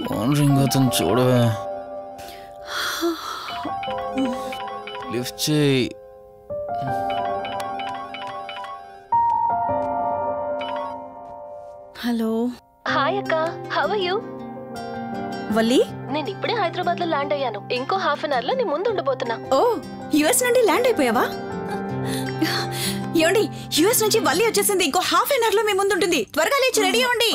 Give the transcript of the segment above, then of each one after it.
Phone ring అవుతుంది చూడవే. Lift చేయి. హలో. హాయ్ అక్క, హౌ ఆర్ యు? వల్లి, నేను ఇప్పుడే హైదరాబాద్ లో ల్యాండ్ అయ్యాను. ఇంకో హాఫ్ అన్ అవర్ లో నీ ముందు ఉండబోతున్నా. ఓ, యుఎస్ నుండి ల్యాండ్ అయిపోయావా? ఏమండి, యుఎస్ నుంచి వల్లి వచ్చేసింది. ఇంకో హాఫ్ అన్ అవర్ లో మీ ముందు ఉంటుంది. త్వరగా లేచి రెడీ అవ్వండి.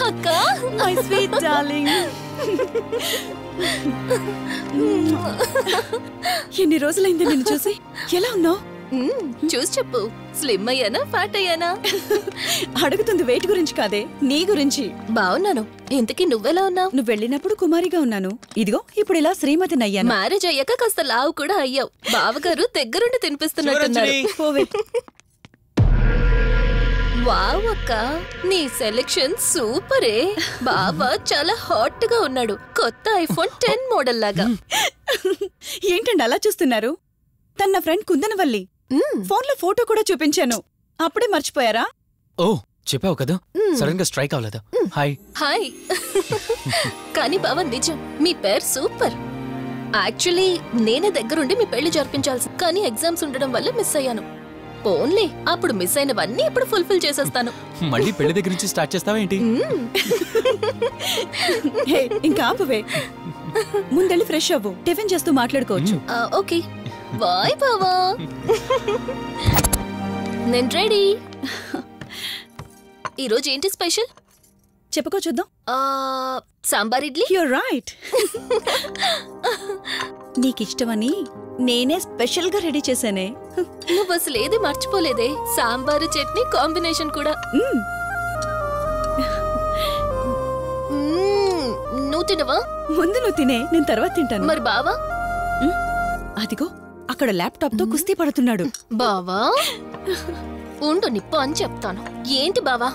అక్క, మై స్వీట్ డార్లింగ్. ఎన్ని రోజులైంది నిన్ను చూసి. ఎలా ఉన్నావు? చూసి చెప్పు. స్లిమ్ అయ్యానా, ఫ్యాట్ అయ్యానా? అడుగుతుంది వెయిట్ గురించి కాదే, నీ గురించి. బాగున్నాను. ఇంతకీ నువ్వెలా ఉన్నావు? నువ్వు వెళ్ళినప్పుడు కుమారిగా ఉన్నాను. ఇదిగో ఇప్పుడు ఇలా శ్రీమతిని అయ్యాను. మ్యారేజ్ అయ్యాక కాస్త లావు కూడా అయ్యావు. బావగారు దగ్గరుండి తినిపిస్తున్నట్టున్నారు. వావ్ అక్క, నీ సెలెక్షన్ సూపరే. బావ చాలా హాట్ గా ఉన్నాడు. కొత్త ఐఫోన్ 10 మోడల్ లాగా. ఏంటండి అలా చూస్తున్నారు? తన నా ఫ్రెండ్ కుందనవల్లి. ఫోన్ లో ఫోటో కూడా చూపించాను. అప్పుడే మర్చిపోయారా? ఓ, చెప్పావు కదా, సడన్ గా స్ట్రైక్ అవ్వలేదు. Hi hi. కానీ బావ నిజం, మీ పేరు సూపర్. యాక్చువల్లీ నేనే దగ్గరుండి మీ పెళ్లి జరిపించాల్సి, కానీ ఎగ్జామ్స్ ఉండడం వల్ల మిస్ అయ్యాను. పోన్లే, అప్పుడు మిస్ అయినవన్నీ ఇప్పుడు ఫుల్ఫిల్ చేసేస్తాను. మళ్ళీ పెళ్లి దగ్గర నుంచి స్టార్ట్ చేస్తావా ఏంటి? ఇంకా ఆపువే. ముందెళ్ళి ఫ్రెష్ అవ్వు, టిఫిన్ చేస్తూ మాట్లాడుకోవచ్చు. ఓకే బాయ్ బావా. నేను రెడీ. ఈరోజు ఏంటి స్పెషల్ చెప్పుకో చూద్దాం. సాంబార్ ఇడ్లీ. You're right. నీకిష్టమని నేనే స్పెషల్ గా రెడీ చేశానే. నువ్వు అసలు ఏది మర్చిపోలేదే. సాంబారు చట్నీ కాంబినేషన్ కూడా. నువ్వు తినవా? ముందు నువ్వు తినే, నేను తర్వాత తింటాను. మరి బావా? అదిగో అక్కడ ల్యాప్టాప్ తో కుస్తీ పడుతున్నాడు. బావా ఉండు, నిప్పు అని చెప్తాను. ఏంటి బావా,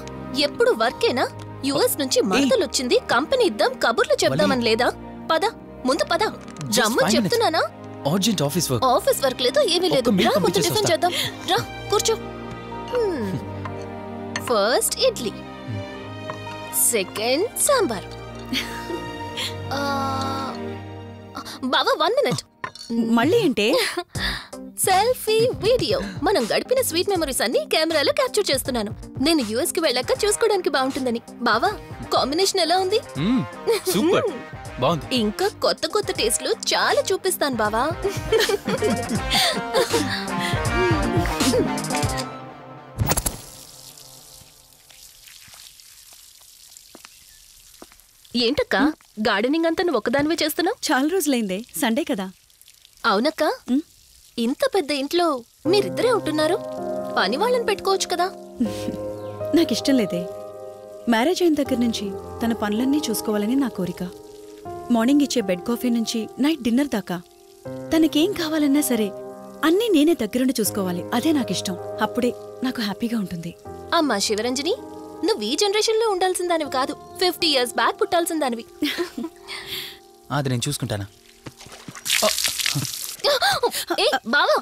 ఎప్పుడు వర్కేనా? యుఎస్ నుంచి మరదలొచ్చింది, కంపెనీ ఇద్దాం, కబుర్లు చెప్దామని లేదా? పద ముందు పద. రమ్ము చెప్తున్నానా? Urgent office work. Office work లేదు, ఏమీ లేదు. రా ముందు టిఫిన్ చేద్దాం. రా కూర్చో. First idli, second sambar. బావా 1 మినిట్. మళ్ళీ అంటే? Selfie video. మనం గడిపిన స్వీట్ మెమరీస్ అన్ని కెమెరాలో క్యాప్చర్ చేస్తున్నాను. నేను యుఎస్ కి వెళ్ళాక చూసుకోవడానికి బాగుంటుందని. బావా కాంబినేషన్ ఎలా ఉంది? సూపర్, బాగుంది. ఇంకా కొత్త కొత్త టేస్ట్లు చాలా చూపిస్తాను బావా. ఏంటక్క, గార్డెనింగ్ అంతా నువ్వు ఒక్కదానివే చేస్తున్నావు? చాలా రోజులైందే, సండే కదా. అవునక్క, ఇంత పెద్ద ఇంట్లో మీరిద్దరే ఉంటున్నారు. పని వాళ్ళని పెట్టుకోవచ్చు కదా. నాకిష్టం లేదే. మ్యారేజ్ అయిన దగ్గర నుంచి తన పనులన్నీ చూసుకోవాలని నా కోరిక. మార్నింగ్ ఇచ్చే బెడ్ కాఫీ నుంచి నైట్ డిన్నర్ దాకా తనకేం కావాలన్నా సరే అన్నీ నేనే దగ్గరుండి చూసుకోవాలి. అదే నాకిష్టం. అప్పుడే నాకు హ్యాపీగా ఉంటుంది. అమ్మా శివరంజని, నువ్వు ఈ జనరేషన్ లో ఉండాల్సిన దానివి కాదు, 50 years బ్యాక్ పుట్టాల్సిన దానివి. అది నేను చూసుకుంటానా? బావా,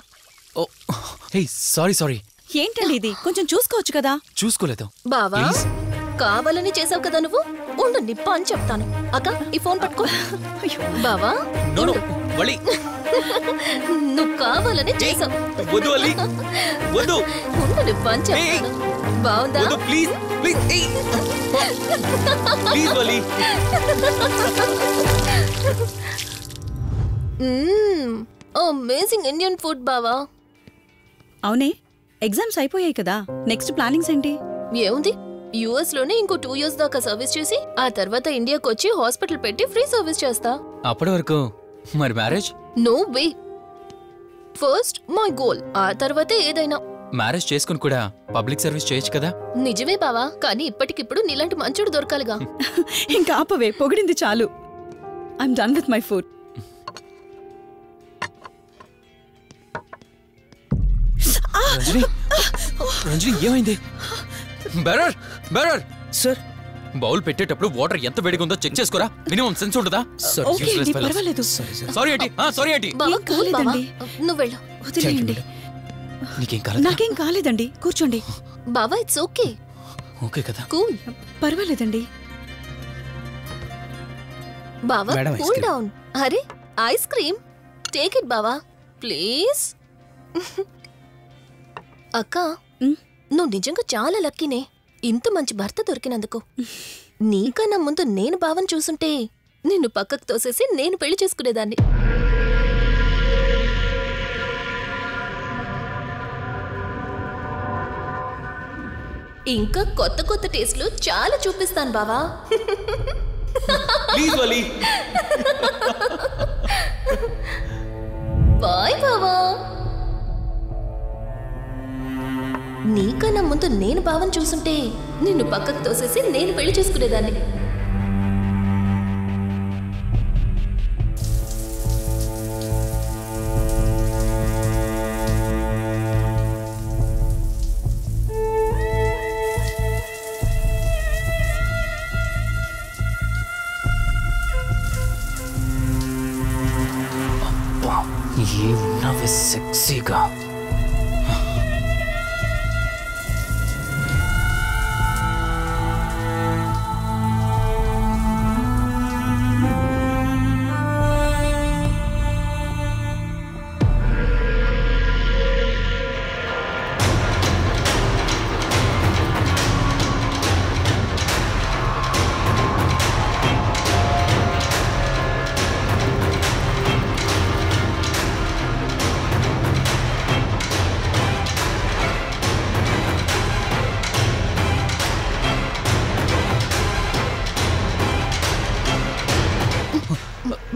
సారీ. ఏంటండి ఇది? కొంచెం చూసుకోవచ్చు కదా. చూసుకోలేదు బావా. కావాలని చేసావు కదా నువ్వు. ఉండు, నిప్ప అని చెప్తాను. అక్క ఈ ఫోన్ పట్టుకో. బావా నువ్వు కావాలని చేసావు. ఉండు, నిప్ప అని చెప్తాను. బావుందా? అమేజింగ్ ఇండియన్ ఫుడ్ బావా. అవునే, ఎగ్జామ్స్ అయిపోయాయి కదా. నెక్స్ట్ ప్లానింగ్స్ ఏంటి? ఏముంది, యుఎస్ లోనే ఇంకో 2 years దాకా సర్వీస్ చేసి ఆ తర్వాత ఇండియాకి వచ్చి హాస్పిటల్ పెట్టి ఫ్రీ సర్వీస్ చేస్తా. అప్పటి వరకు మరి marriage? No way. First my goal, ఆ తర్వాతే ఏదైనా. మ్యారేజ్ చేసుకుని కూడా పబ్లిక్ సర్వీస్ చేయొచ్చు కదా? నిజమే బావా, కానీ ఇప్పటికిప్పుడు నీలాంటి మంచుడు దొరకాలిగా. ఇంకా ఆపవే, పొగిడింది చాలు. I'm done with my food. Ranjani ఏమైంది? బెరర్ బెరర్ సార్, బౌల్ పెట్టేటప్పుడు వాటర్ ఎంత వేడిగా ఉందో చెక్ చేసుకోరా. మినిమం సెన్స్ ఉంటుందా? ఓకే అండి, పర్వాలేదు. సారీ ఏంటి? సారీ ఏంటి? బావా ఏం కూల్ బావా, కాలేదండి. నువ్వు వెళ్ళు. వదిలేయండి. నీకేం కాలేదు? నాకేం కాలేదండి, కూర్చోండి. బావా ఇట్స్ ఓకే. ఓకే కదా? కూల్. పర్వాలేదండి. బావా madam, ice cool cream. Down. అరే ఐస్ క్రీమ్, టేక్ ఇట్ బావా ప్లీజ్. అక్క, ఉమ్, నువ్వు నిజంగా చాలా లక్కీనే, ఇంత మంచి భర్త దొరికినందుకు. నీకన్నా ముందు నేను బావని చూసుంటే నిన్ను పక్కకు తోసేసి నేను పెళ్లి చేసుకునేదాన్ని. ఇంకా కొత్త కొత్త టేస్ట్లు చాలా చూపిస్తాను బావా. Please Vali. బాయ్ బావా. నీకన్నా ముందు నేను బావని చూసుంటే నిన్ను పక్కకు తోసేసి నేను పెళ్లి చేసుకునేదాన్ని. ఏమున్నావే సెక్సీగా.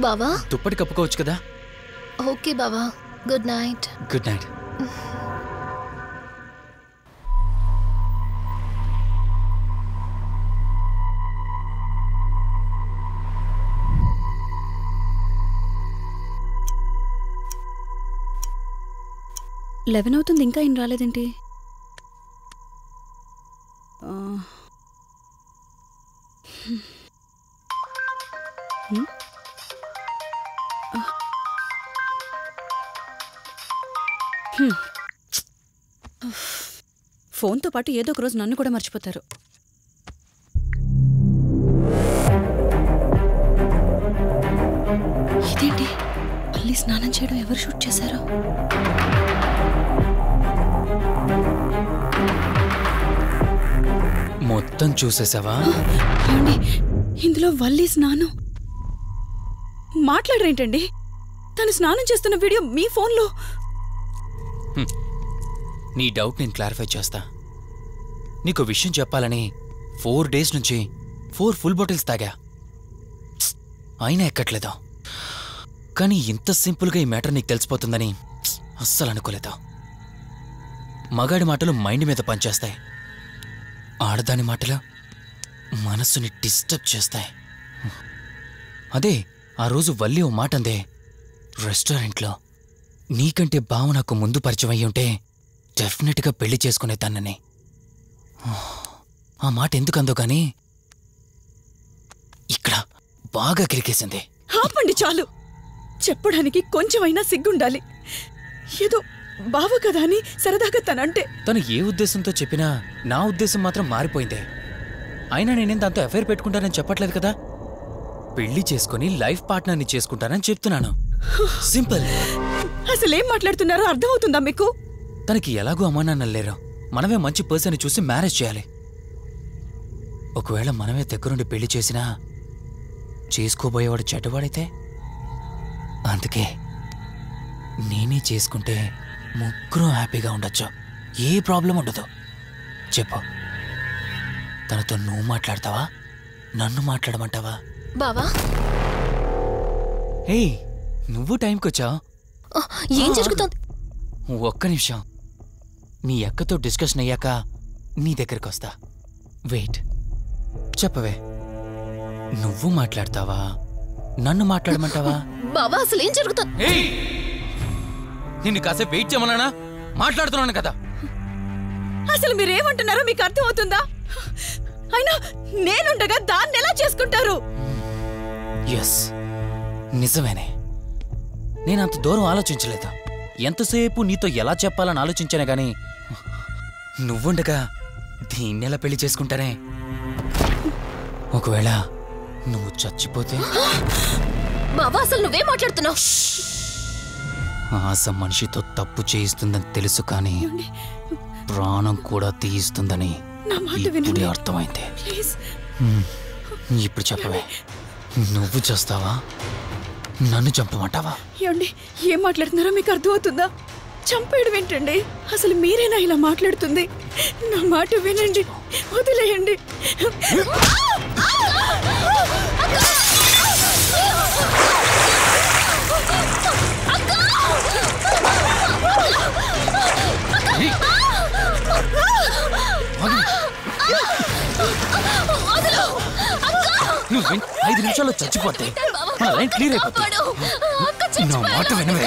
బావా దుప్పటి కప్పుకోవచ్చు కదా? ఓకే బావా, good night. Good night. Eleven అవుతుంది, ఇంకా ఏం రాలేదేంటి? ఫోన్తో పాటు ఏదో ఒక రోజు నన్ను కూడా మర్చిపోతారు. ఇదేంటి, మళ్ళీ స్నానం చేయడం ఎవరు షూట్ చేశారో? మొత్తం చూసేసావా? ఏమండి, ఇందులో వల్లి స్నానం మాట్లాడరేంటండి? తను స్నానం చేస్తున్న వీడియో మీ ఫోన్లో. నీ డౌట్ నేను క్లారిఫై చేస్తా. నీకు విషయం చెప్పాలని 4 days నుంచి 4 full bottles తాగా, అయినా ఎక్కట్లేదా? కానీ ఇంత సింపుల్గా ఈ మ్యాటర్ నీకు తెలిసిపోతుందని అస్సలు అనుకోలేదా? మగాడి మాటలు మైండ్ మీద పనిచేస్తాయి, ఆడదాని మాటలు మనస్సుని డిస్టర్బ్ చేస్తాయి. అదే ఆ రోజు వల్లి ఓ మాట అందే రెస్టారెంట్లో, నీకంటే బావ నాకు ముందు పరిచయం అయ్యి ఉంటే డెఫినెట్గా పెళ్లి చేసుకునేదాన్నని. ఆ మాట ఎందుకందో గానీ ఇక్కడ బాగా కిరికేసింది. ఆపండి చాలు, చెప్పడానికి కొంచెమైనా సిగ్గుండాలి. ఏదో బావ కదా అని సరదాగా తనంటే. తను ఏ ఉద్దేశంతో చెప్పినా నా ఉద్దేశం మాత్రం మారిపోయిందే. అయినా నేనేం దాంతో అఫైర్ పెట్టుకుంటానని చెప్పట్లేదు కదా, పెళ్లి చేసుకుని లైఫ్ పార్ట్నర్ని చేసుకుంటానని చెప్తున్నాను. సింపుల్. అసలేం మాట్లాడుతున్నారో అర్థమవుతుందా మీకు? తనకి ఎలాగో అమ్మానాన్నలు లేరు, మనమే మంచి పర్సన్ని చూసి మ్యారేజ్ చేయాలి. ఒకవేళ మనమే దగ్గరుండి పెళ్లి చేసినా చేసుకోబోయేవాడు చెడ్డవాడైతే, అందుకే నేనే చేసుకుంటే ముగ్గురం హ్యాపీగా ఉండొచ్చు, ఏ ప్రాబ్లం ఉండదు. చెప్పు. అసలేం మాట్లాడుతున్నారో అర్థమవుతుందా మీకు? తను స్నానం చేస్తున్న వీడియో మీ ఫోన్లో. 4 days నుంచి 4 full bottles తాగా, అయినా ఎక్కట్లేదా? తనతో నువ్వు మాట్లాడతావా, నన్ను మాట్లాడమంటావా? బావా హే, నువ్వు టైంకొచ్చావు. ఏం జరుగుతుంది? ఒక్క నిమిషం. మీ అక్కతో డిస్కషన్ అయ్యాక నీ దగ్గరికి వస్తా. వెయిట్, చెప్పవే, నువ్వు మాట్లాడతావా, నన్ను మాట్లాడమంటావా? బావా అసలు ఏం జరుగుతుంది? నిన్ను కాసేపు వెయిట్ చేయమన్నానా? మాట్లాడుతున్నాను కదా. అసలు మీరేమంటున్నారో మీకు అర్థమవుతుందా? అయినా నేనుండగా దాన్ని ఎలా చేసుకుంటారు? ఎస్, నిజమేనే. నేనంత దూరం ఆలోచించలేదు. ఎంతసేపు నీతో ఎలా చెప్పాలని ఆలోచించానే గాని నువ్వుండగా దీన్నెలా పెళ్లి చేసుకుంటానే? ఒకవేళ నువ్వు చచ్చిపోతే? బావా అసలు నువ్వేం మాట్లాడుతున్నావు? ఆశ మనిషితో తప్పు చేయిస్తుందని తెలుసు, కానీ ప్రాణం కూడా తీయిస్తుందని ఇప్పుడే అర్థమైంది. ఇప్పుడు చెప్పవే, నువ్వు చేస్తావా, నన్ను చంపమంటావా? ఏమండి, ఏం మాట్లాడుతున్నారో మీకు అర్థమవుతుందా? చంపేయడం ఏంటండి? అసలు మీరేనా ఇలా మాట్లాడుతుంది? నా మాట వినండి, వదిలేయండి. నువ్వు 5 నిమిషాల్లో చచ్చిపోతే నా లైన్ క్లియర్ అయిపోతుంది. నా మాట వినవే.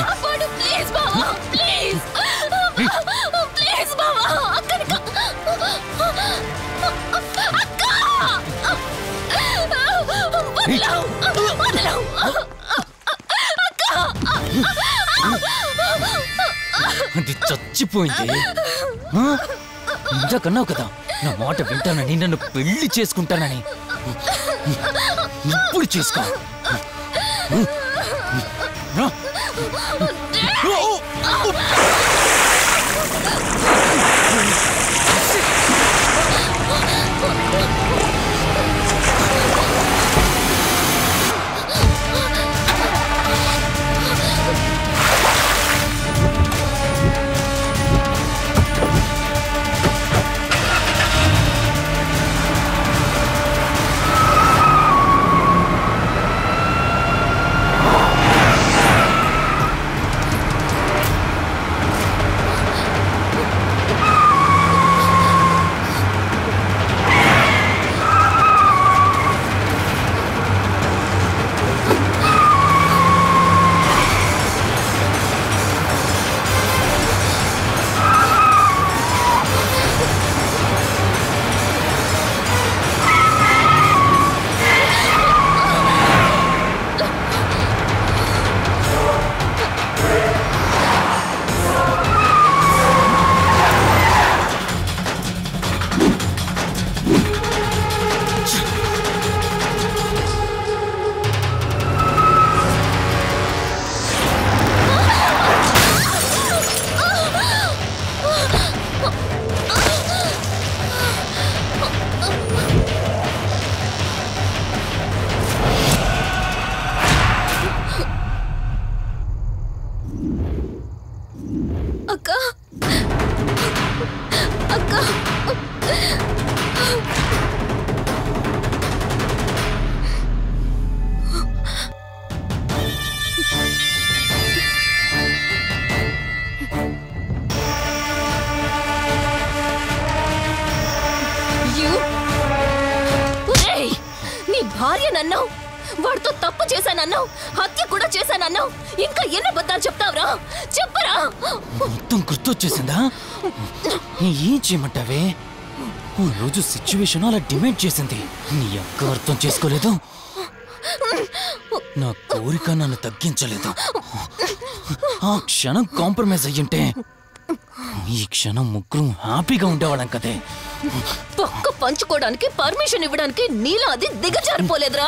అది చచ్చిపోయింది. ఇంతకన్నావు కదా నా మాట వింటానని, నన్ను పెళ్లి చేసుకుంటానని. ఇప్పుడు చేసుకో. భార్యనన్నావు, వాడితో తప్పు చేశానన్నావు, హత్య కూడా చేశానన్నావు. ఇంకా ఎన్ని అబద్ధాలు చెప్తావురా? చెప్పరా? మొత్తం గుర్తొచ్చేసిందా? ఏం చేయమంటావే? ఓ రోజు సిచ్యువేషన్ అలా డిమాండ్ చేసింది. నీ అక్క అర్థం చేసుకోలేదు. నా కోరిక నన్ను తగ్గించలేదు. ఆ క్షణం కాంప్రమైజ్ అయ్యుంటే ఈ క్షణం ముగ్గురు హ్యాపీగా ఉండేవాళ్ళం కదే. పక్క పంచుకోవడానికి పర్మిషన్ ఇవ్వడానికి నీలా అది దిగజారిపోలేదురా.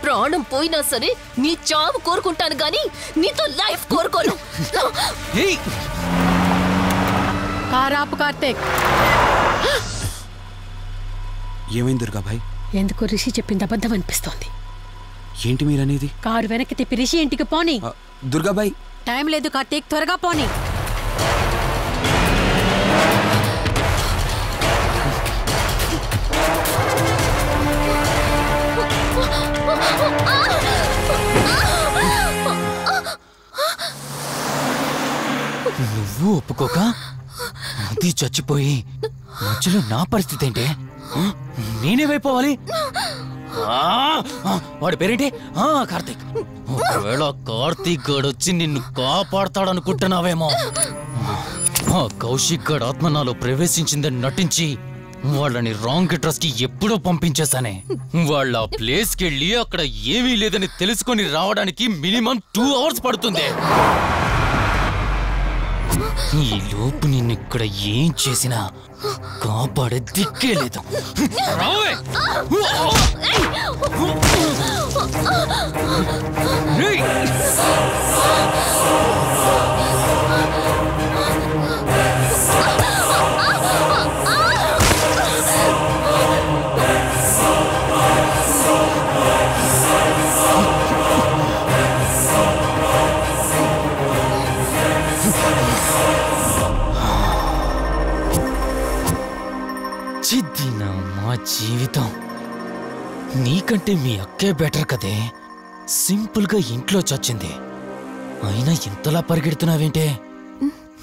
ప్రాణం పోయినా సరే నీ చావు కోరుకుంటాను గాని నీతో లైఫ్ కోరుకోను. కారాపు కార్తీక్, ఏమైంది దుర్గాబాయ్? ఎందుకు రిషి చెప్పింది అబద్ధం అనిపిస్తోంది. ఏంటి మీరనేది? కారు వెనక్కి తిప్పి రిషి ఇంటికి పోనీ. దుర్గాబాయ్, టైం లేదు కార్తీక్, త్వరగా పోనీ. అనుకోక అది చచ్చిపోయి మధ్యలో నా పరిస్థితి ఏంటే? నేనేమైపోవాలి? వాడి పేరేంటి? కార్తీక్. ఒకవేళ కార్తీక్ గడు వచ్చి నిన్ను కాపాడతాడనుకుంటున్నావేమో. కౌశిక్ గడ్ ఆత్మ నాలో ప్రవేశించిందని నటించి వాళ్ళని రాంగ్ అడ్రస్ కి ఎప్పుడో పంపించేశానే. వాళ్ళ ప్లేస్ కి వెళ్ళి అక్కడ ఏమీ లేదని తెలుసుకొని రావడానికి మినిమం 2 hours పడుతుంది. ఈ లోపు నిన్నిక్కడ ఏం చేసినా కాపాడే దిక్కే లేదు. మా జీవితం నీకంటే మీ అక్కే బెటర్ కదే. సింపుల్ గా ఇంట్లో చచ్చింది, అయినా ఇంతలా పరిగెడుతున్నావేంటే?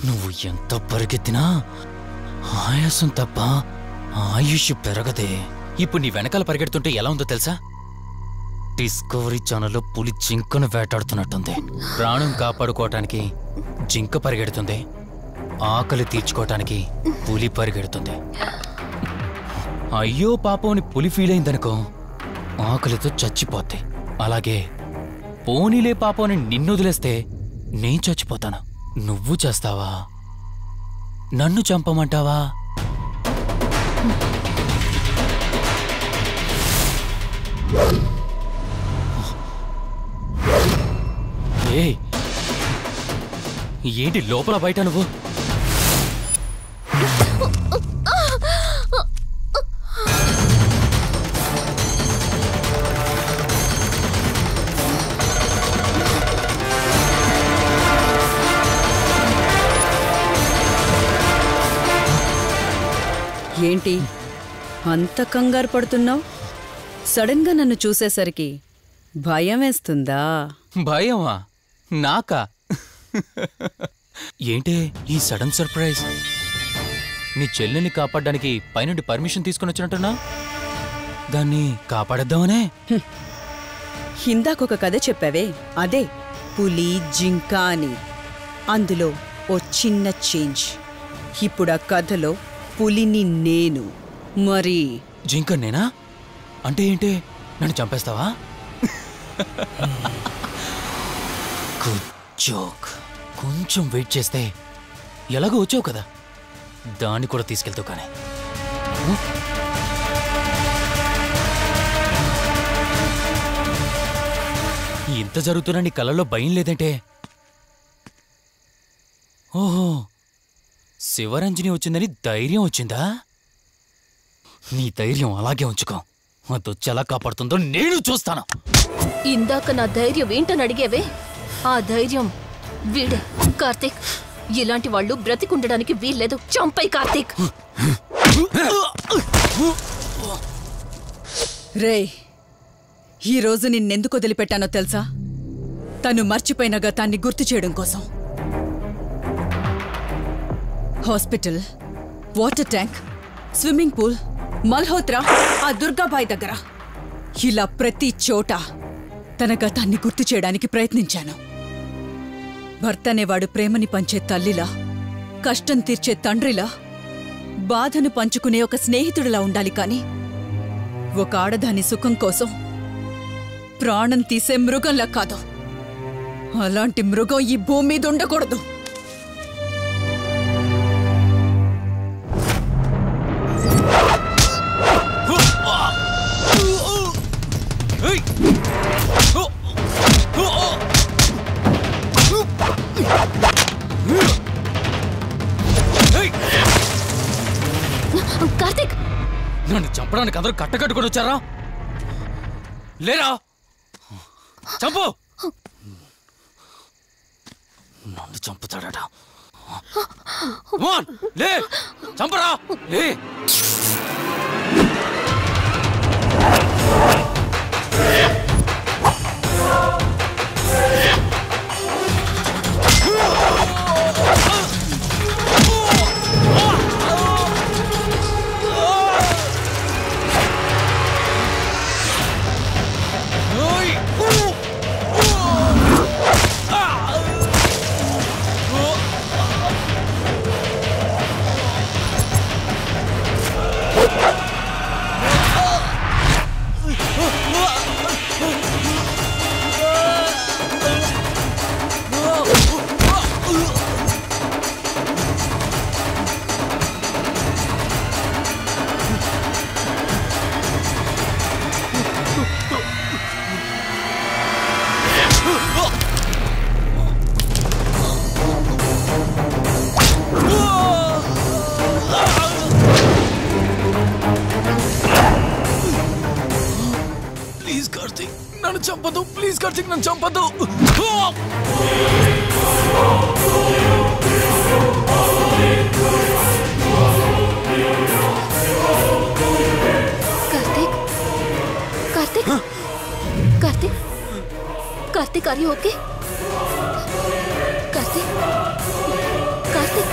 నువ్వు ఎంత పరిగెత్తినా ఆయాసం తప్ప ఆయుష్ పెరగదే. ఇప్పుడు నీ వెనకాల పరిగెడుతుంటే ఎలా ఉందో తెలుసా? డిస్కవరీ ఛానల్లో పులి జింకను వేటాడుతున్నట్టుంది. ప్రాణం కాపాడుకోవటానికి జింక పరిగెడుతుంది, ఆకలి తీర్చుకోవటానికి పులి పరిగెడుతుంది. అయ్యో పాపం అని పులి ఫీల్ అయిందనుకో, ఆకలితో చచ్చిపోద్ది. అలాగే పోనీలే పాపం అని నిన్ను వదిలేస్తే నేను చచ్చిపోతాను. నువ్వు చేస్తావా? నన్ను చంపమంటావా? ఏంటి లోపల బయట నువ్వు? ఏంటి అంత కంగారు పడుతున్నావు? సడన్ గా నన్ను చూసేసరికి భయం వేస్తుందా? భయమా? నాకా? ఏంటే ఈ సడన్ సర్ప్రైజ్? నీ చెల్లెల్ని కాపాడడానికి పైనుండి పర్మిషన్ తీసుకుని వచ్చినట్టున్నా? దాన్ని కాపాడేద్దామనే? ఇందాకొక కథ చెప్పావే, అదే పులి జింక అని. అందులో ఓ చిన్న చేంజ్. ఇప్పుడు ఆ కథలో పులిని నేను. మరి జింక నేనా? అంటే ఏంటి? నన్ను చంపేస్తావా? కొంచెం వెయిట్ చేస్తే ఎలాగో వచ్చావు కదా, దాన్ని కూడా తీసుకెళ్తావు. కానీ ఇంత జరుగుతున్నా నీ కళ్ళల్లో భయం లేదంటే? ఓహో, శివరంజని వచ్చిందని ధైర్యం వచ్చిందా? నీ ధైర్యం అలాగే ఉంచుకో. అదొచ్చి ఎలా కాపాడుతుందో నేను చూస్తాను. ఇందాక నా ధైర్యం ఏంటని అడిగేవే, ఆ ధైర్యం వీడే. కార్తీక్, ఇలాంటి వాళ్ళు బ్రతికుండడానికి వీల్లేదు. చంపై కార్తీక్. రే, ఈరోజు నిన్నెందుకు వదిలిపెట్టానో తెలుసా? తను మర్చిపోయిన గతాన్ని గుర్తు చేయడం కోసం. Hospital, water tank, swimming pool, Malhotra, ఆ దుర్గాబాయ్ దగ్గర, ఇలా ప్రతి చోట తన గతాన్ని గుర్తు చేయడానికి ప్రయత్నించాను. భర్తనేవాడు ప్రేమని పంచే తల్లిలా, కష్టం తీర్చే తండ్రిలా, బాధను పంచుకునే ఒక స్నేహితుడిలా ఉండాలి. కాని ఒక ఆడదాని సుఖం కోసం ప్రాణం తీసే మృగంలా కాదు. అలాంటి మృగం ఈ భూమి మీద ఉండకూడదు. కార్తీక్, నన్ను చంపడానికి అందరూ కట్టకట్టుకొని వచ్చారా? లేరా? చంపు! నన్ను చంపుతాడట. లే, చంపరా! లే! నన్ను చంపదు ప్లీజ్ కార్తిక్ నన్ను చంపదు Karthik Karthik Karthik Karthik are you okay Karthik Karthik